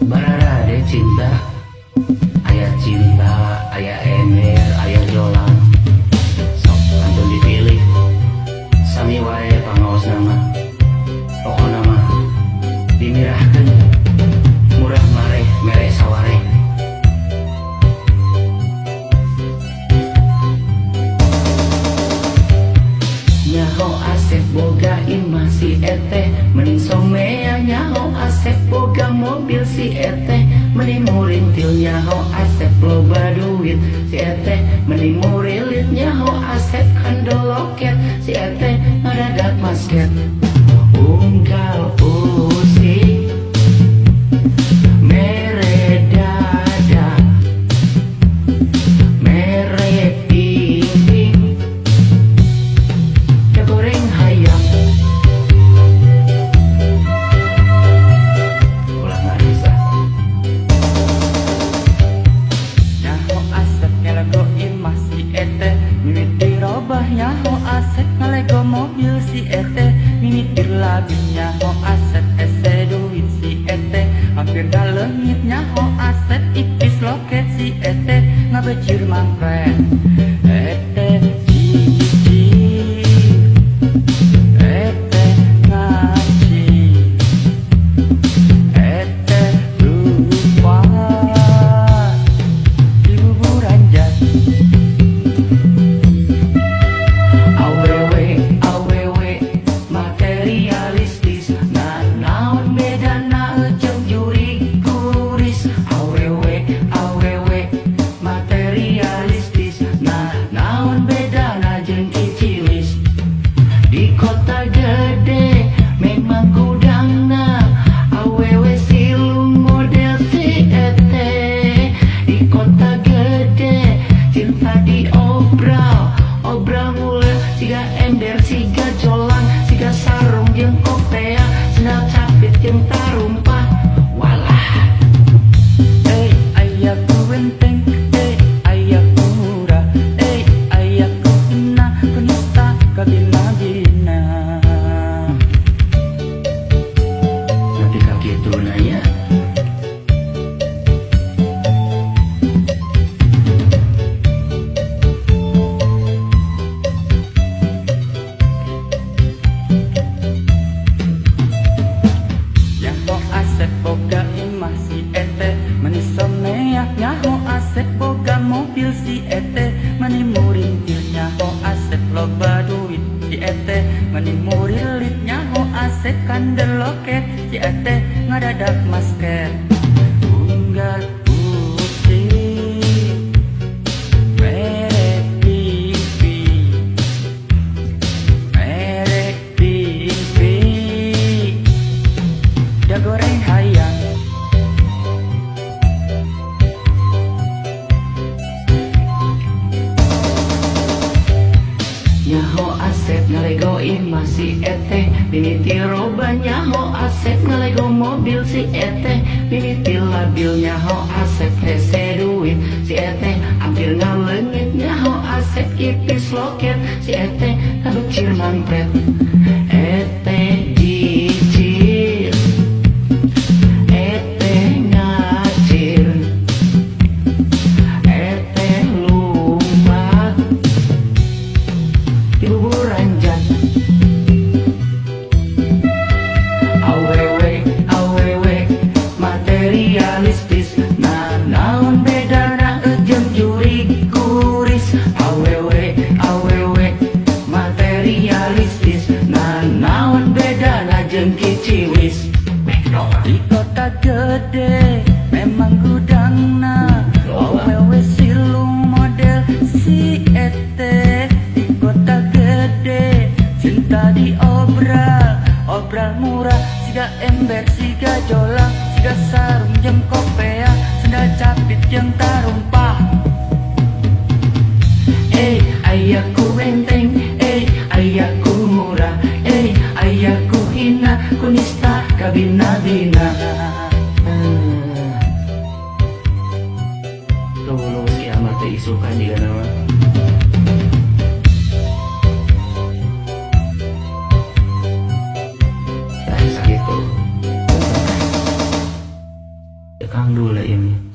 Barada cinta, aya Emil, aya Jolang. Sok kantun dipilih, sami wae pangaos nama. Pokona mah dimirahkeun, murah mareh mere saware. Nyaho Asep boga imah si eteh, mending somea. Nyaho Asep boga mobil si eteh, mending murintil. Nyaho Asep loba duit si eteh, mending murilit. Nyaho Asep handle loket si eteh, ngadadak masket. Unggal usik mere dada, mere ping-ping, da goreng hayam. Ulang ngarisa. Nyaho Asep ngalego imah si eteh, mimiti robah. Nyaho Asep ngalego mobil si eteh, mimitir labi. Nyaho Asep ese duit si eteh, hampir galengit. Nyaho Asep ipis loket si eteh, ngabecir mangkret. Eteh cicir, eteh ngacir, eteh lupa di bubur anjay. Awewe materialistis, nah naon bedana jeung juri kuris. Awewe materialistis, nah naon bedana jeung kicilis. Di kota gede memang gudangna, awewe silung model si eteh. Di kota gede cinta diobral, obral mula siga ember, siga jolang, siga sarung jeung kopea, sendal capit jeung tarumpah. Walah, Ayahku benteng, ayahku murah, ayahku hina, penista kabina-bina. nanti kakitu nanya. Nyaho Asep boga imah si eteh, meni somea. Nyaho Asep boga mobil si eteh, meni murintil. Nyaho Asep loba duit si eteh, meni murilit. Nyaho Asep kandel loket si eteh, ngadadak masket. Unggal pusing merek pipi, merek pipi, da goreng hayam. Nyaho Asep ngalego imah si eteh, mimiti roba. Nyaho Asep ngalego mobil si eteh, mimiti labil. Nyaho Asep hese duit si eteh, hampir ngalengit. Nyaho Asep ipis loket si eteh, ngabecir mangpret. Eteh jicir, eteh ngacir, eteh lumah di bubur anjay. Awewe materialistis, nah naon bedana jeung juri kuris. Awewe materialistis, nah naon bedana jeung kiciwis. Di kota gede memang gudangna, awewe silung model si eteh. Di kota gede cinta diobral, obral murah, siga ember, siga jolang, siga sarung jeung kopea, sendal capit jeung tarumpah. Ayahku benteng, ayahku murah, ayahku hina, kunista kabina-bina. Tolong kiamat teh isukan juga nama. Nah, sakitu. Kang Dule ini.